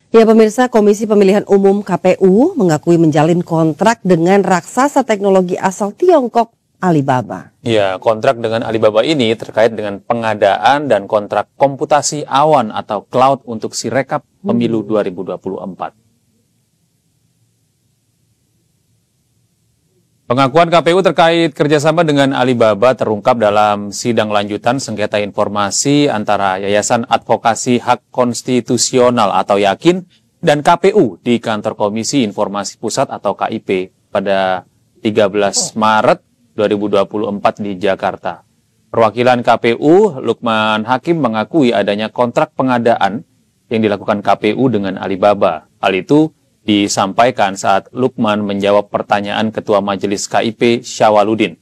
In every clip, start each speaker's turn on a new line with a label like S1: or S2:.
S1: Ya pemirsa, Komisi Pemilihan Umum KPU mengakui menjalin kontrak dengan raksasa teknologi asal Tiongkok Alibaba.
S2: Ya, kontrak dengan Alibaba ini terkait dengan pengadaan dan kontrak komputasi awan atau cloud untuk Sirekap Pemilu 2024. Pengakuan KPU terkait kerjasama dengan Alibaba terungkap dalam sidang lanjutan sengketa informasi antara Yayasan Advokasi Hak Konstitusional atau Yakin dan KPU di Kantor Komisi Informasi Pusat atau KIP pada 13 Maret 2024 di Jakarta. Perwakilan KPU, Lukman Hakim, mengakui adanya kontrak pengadaan yang dilakukan KPU dengan Alibaba. Hal itu disampaikan saat Lukman menjawab pertanyaan Ketua Majelis KIP Syawaludin.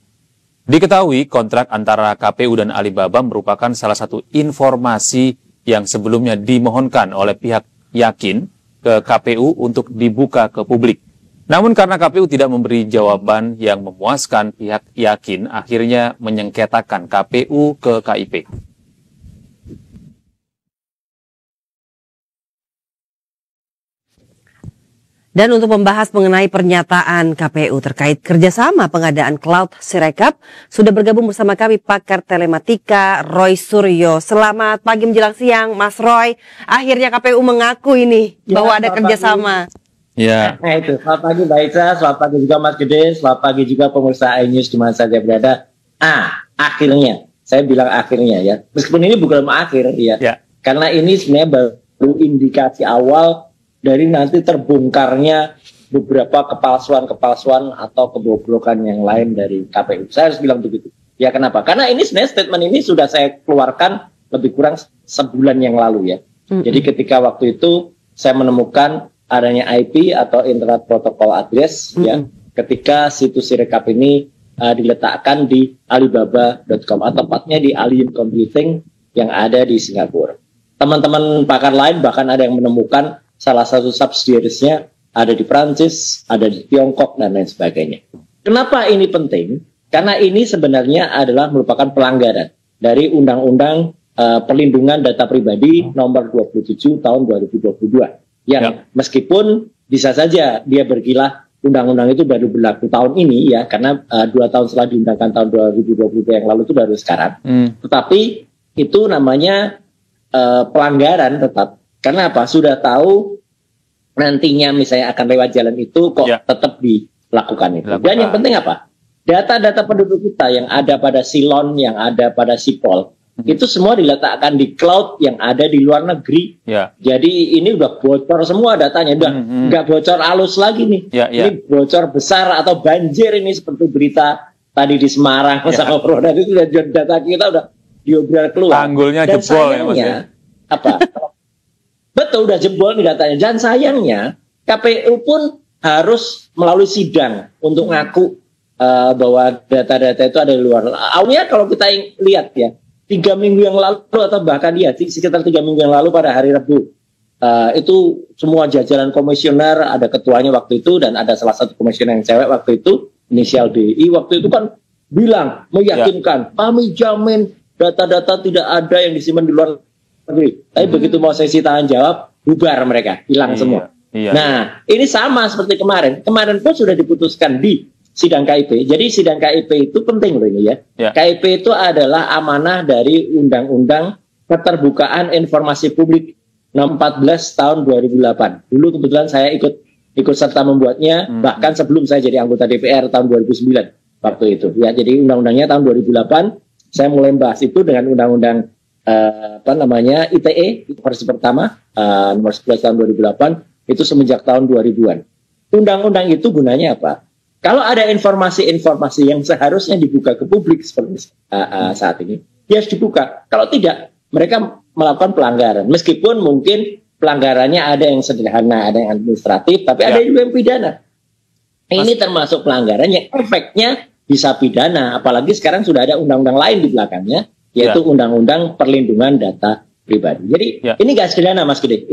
S2: Diketahui kontrak antara KPU dan Alibaba merupakan salah satu informasi yang sebelumnya dimohonkan oleh pihak Yakin ke KPU untuk dibuka ke publik. Namun karena KPU tidak memberi jawaban yang memuaskan, pihak Yakin akhirnya menyengketakan KPU ke KIP.
S1: Dan untuk membahas mengenai pernyataan KPU terkait kerjasama pengadaan cloud Sirekap, sudah bergabung bersama kami pakar telematika Roy Suryo. Selamat pagi menjelang siang, Mas Roy. Akhirnya KPU mengaku ini bahwa ada kerjasama.
S2: Ya.
S3: Nah itu, selamat pagi Mbak Isa, selamat pagi juga Mas Gede, selamat pagi juga pemirsa iNews di mana saja berada. Akhirnya, saya bilang akhirnya ya, meskipun ini bukan akhir ya, karena ini sebenarnya baru indikasi awal dari nanti terbongkarnya beberapa kepalsuan atau kebobrokan yang lain dari KPU. Saya harus bilang begitu. Ya kenapa? Karena ini sebenarnya statement ini sudah saya keluarkan lebih kurang sebulan yang lalu ya. Jadi ketika waktu itu saya menemukan adanya IP atau Internet Protocol Address ya, ketika situs Sirekap ini diletakkan di Alibaba.com atau tepatnya di Alien Computing yang ada di Singapura. Teman-teman pakar lain bahkan ada yang menemukan salah satu subsidiaries-nya ada di Prancis, ada di Tiongkok, dan lain sebagainya. Kenapa ini penting? Karena ini sebenarnya adalah merupakan pelanggaran dari Undang-Undang Perlindungan Data Pribadi nomor 27 tahun 2022. Yang meskipun bisa saja dia berkilah undang-undang itu baru berlaku tahun ini ya, karena 2 tahun setelah diundangkan tahun 2022 yang lalu itu baru sekarang. Tetapi itu namanya pelanggaran tetap. Karena apa? Sudah tahu nantinya misalnya akan lewat jalan itu kok tetap dilakukan itu. Dan yang penting apa? Data-data penduduk kita yang ada pada Silon, yang ada pada Sipol, itu semua diletakkan di cloud yang ada di luar negeri. Jadi ini udah bocor semua datanya, udah nggak bocor halus lagi nih. Ini bocor besar atau banjir ini seperti berita tadi di Semarang sama Proda itu data kita udah diobral keluar.
S2: Tanggulnya jebol ya Mas ya.
S3: Apa? Betul, udah jebol nih datanya. Dan sayangnya KPU pun harus melalui sidang untuk ngaku bahwa data-data itu ada di luar. Awalnya kalau kita lihat ya, 3 minggu yang lalu atau bahkan sekitar 3 minggu yang lalu pada hari Rabu, itu semua jajaran komisioner, ada ketuanya waktu itu dan ada salah satu komisioner yang cewek waktu itu, inisial DI, waktu itu kan bilang, meyakinkan, kami jamin data-data tidak ada yang disimpan di luar negeri. Tapi begitu mau sesi tahan jawab, bubar mereka, hilang semua. Nah, ini sama seperti kemarin. Kemarin pun sudah diputuskan di sidang KIP. Jadi sidang KIP itu penting loh ini ya. KIP itu adalah amanah dari Undang-Undang Keterbukaan Informasi Publik nomor 14 tahun 2008. Dulu kebetulan saya ikut serta membuatnya, bahkan sebelum saya jadi anggota DPR tahun 2009 waktu itu. Ya, jadi undang-undangnya tahun 2008. Saya mulai bahas itu dengan undang-undang ITE versi pertama nomor 11 tahun 2008 itu semenjak tahun 2000-an. Undang-undang itu gunanya apa? Kalau ada informasi-informasi yang seharusnya dibuka ke publik seperti saat ini, dia harus dibuka. Kalau tidak, mereka melakukan pelanggaran. Meskipun mungkin pelanggarannya ada yang sederhana, ada yang administratif, tapi ada juga yang pidana. Ini termasuk pelanggaran yang efeknya bisa pidana. Apalagi sekarang sudah ada undang-undang lain di belakangnya, yaitu Undang-Undang Perlindungan Data Pribadi. Jadi ini gak sederhana Mas Gede.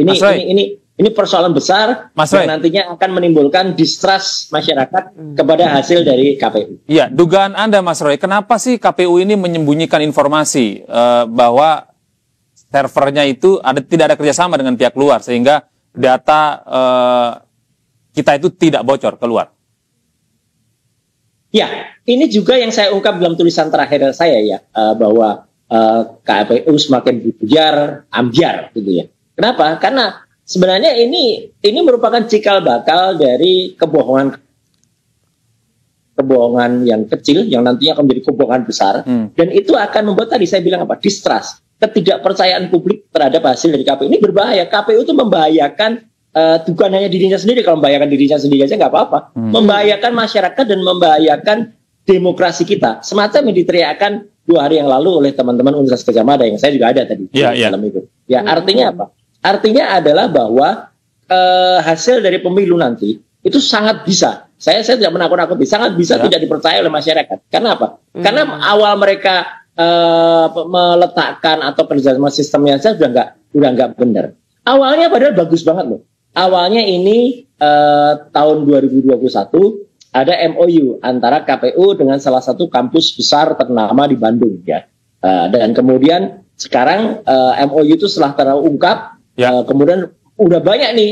S3: Ini persoalan besar yang nantinya akan menimbulkan distrust masyarakat kepada hasil dari KPU.
S2: Iya, dugaan Anda Mas Roy, kenapa sih KPU ini menyembunyikan informasi bahwa servernya itu tidak ada kerjasama dengan pihak luar sehingga data kita itu tidak bocor keluar?
S3: Ya, ini juga yang saya ungkap dalam tulisan terakhir saya ya, bahwa KPU semakin bujar, ambyar gitu ya. Kenapa? Karena sebenarnya ini merupakan cikal bakal dari kebohongan yang kecil yang nantinya akan menjadi kebohongan besar, dan itu akan membuat tadi saya bilang apa? Distrust, ketidakpercayaan publik terhadap hasil dari KPU. Ini berbahaya. KPU itu membahayakan bukan hanya dirinya sendiri. Kalau membahayakan dirinya sendiri aja nggak apa-apa, membahayakan masyarakat dan membahayakan demokrasi kita. Semacam yang diteriakkan 2 hari yang lalu oleh teman-teman Universitas Gadjah Mada yang saya juga ada tadi dalam itu. Ya, artinya apa? Artinya adalah bahwa hasil dari pemilu nanti itu sangat bisa, saya tidak menakut-nakuti, sangat bisa tidak dipercaya oleh masyarakat. Karena apa? Karena awal mereka meletakkan atau kerjasama sistemnya saja udah nggak benar. Awalnya padahal bagus banget loh. Awalnya ini tahun 2021 ada MOU antara KPU dengan salah satu kampus besar ternama di Bandung ya. Dan kemudian sekarang MOU itu setelah terungkap, kemudian udah banyak nih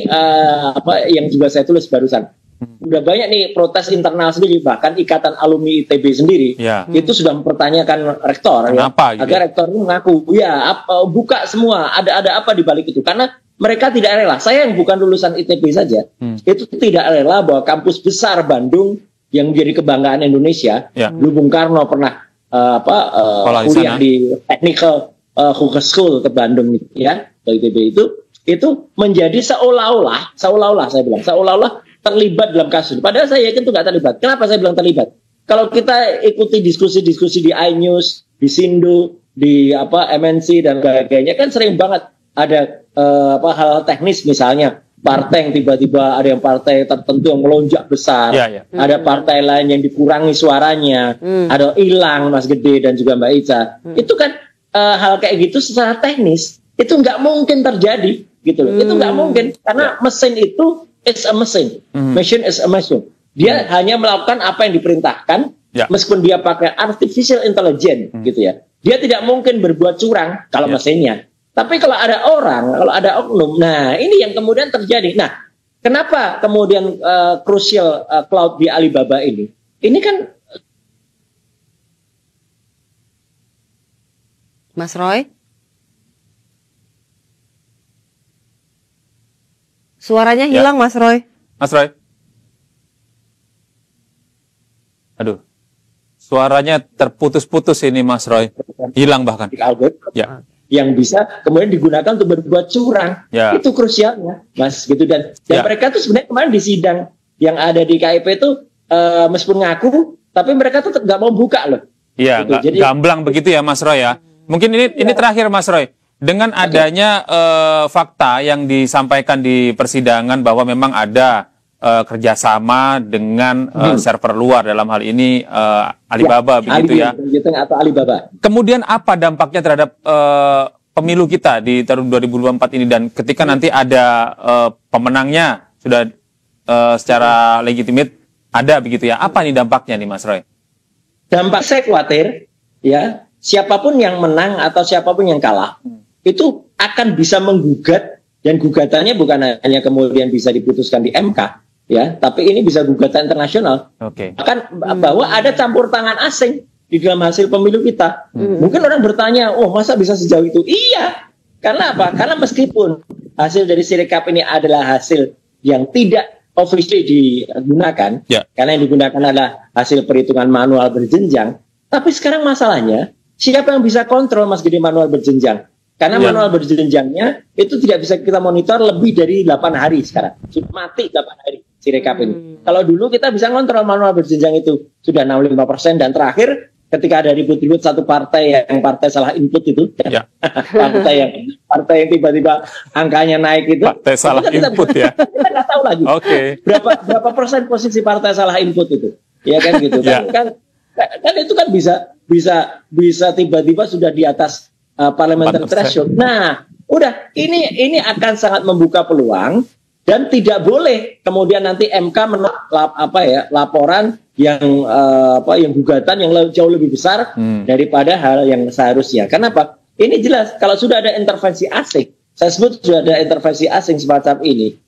S3: yang juga saya tulis barusan. Udah banyak nih protes internal sendiri, bahkan Ikatan Alumni ITB sendiri itu sudah mempertanyakan rektor
S2: Kenapa,
S3: agar rektor itu mengaku buka semua ada apa di balik itu, karena mereka tidak rela. Saya yang bukan lulusan ITB saja itu tidak rela bahwa kampus besar Bandung yang menjadi kebanggaan Indonesia, Bung Karno pernah kuliah di Technical Hogeschool ke Bandung ya, ITB itu menjadi seolah-olah saya bilang seolah-olah terlibat dalam kasus. Padahal saya yakin itu nggak terlibat. Kenapa saya bilang terlibat? Kalau kita ikuti diskusi-diskusi di iNews, di Sindo, di MNC dan sebagainya, kan sering banget ada hal teknis, misalnya partai yang tiba-tiba ada yang partai tertentu yang melonjak besar, ada partai lain yang dikurangi suaranya, ada hilang Mas Gede dan juga Mbak Ica. Itu kan hal kayak gitu secara teknis itu nggak mungkin terjadi gitu loh. Itu nggak mungkin karena mesin itu is a machine. Machine is a machine. Dia hanya melakukan apa yang diperintahkan, meskipun dia pakai artificial intelligence gitu ya. Dia tidak mungkin berbuat curang kalau mesinnya. Tapi kalau ada orang, kalau ada oknum, nah ini yang kemudian terjadi. Nah, kenapa kemudian crucial cloud di Alibaba ini? Ini kan
S1: Mas Roy? Suaranya hilang, Mas Roy.
S2: Mas Roy? Aduh, suaranya terputus-putus ini, Mas Roy. Hilang bahkan.
S3: Ya. Yang bisa kemudian digunakan untuk berbuat curang. Itu krusialnya, Mas. Gitu. Dan mereka tuh sebenarnya kemarin di sidang yang ada di KIP itu meskipun ngaku, tapi mereka tetap nggak mau buka loh.
S2: Iya, gitu. Gamblang begitu ya, Mas Roy ya. Mungkin ini terakhir, Mas Roy. Dengan adanya fakta yang disampaikan di persidangan bahwa memang ada kerjasama dengan server luar, dalam hal ini Alibaba, begitu ya.
S3: Atau Alibaba.
S2: Kemudian apa dampaknya terhadap pemilu kita di tahun 2024 ini, dan ketika nanti ada pemenangnya sudah secara legitimate ada begitu ya, apa nih dampaknya nih, Mas Roy?
S3: Dampak saya khawatir ya, siapapun yang menang atau siapapun yang kalah itu akan bisa menggugat, dan gugatannya bukan hanya kemudian bisa diputuskan di MK ya, tapi ini bisa gugatan internasional. Bahkan bahwa ada campur tangan asing di dalam hasil pemilu kita. Mungkin orang bertanya, oh masa bisa sejauh itu? Iya, karena apa? Karena meskipun hasil dari Sirekap ini adalah hasil yang tidak officially digunakan, karena yang digunakan adalah hasil perhitungan manual berjenjang, tapi sekarang masalahnya siapa yang bisa kontrol Mas Gede manual berjenjang? Karena manual berjenjangnya itu tidak bisa kita monitor lebih dari 8 hari sekarang. Sudah mati 8 hari Sirekap ini. Kalau dulu kita bisa kontrol manual berjenjang itu sudah 65%, dan terakhir ketika ada ribut-ribut satu partai yang partai salah input itu, partai yang tiba-tiba angkanya naik itu,
S2: partai salah input ya.
S3: Kita nggak tahu lagi. Berapa persen posisi partai salah input itu. Ya kan gitu. Kan itu kan bisa tiba-tiba sudah di atas parliamentary threshold. Nah, udah ini akan sangat membuka peluang, dan tidak boleh kemudian nanti MK menolak laporan yang gugatan yang jauh lebih besar daripada hal yang seharusnya. Kenapa? Ini jelas kalau sudah ada intervensi asing Saya sebut sudah ada intervensi asing semacam ini.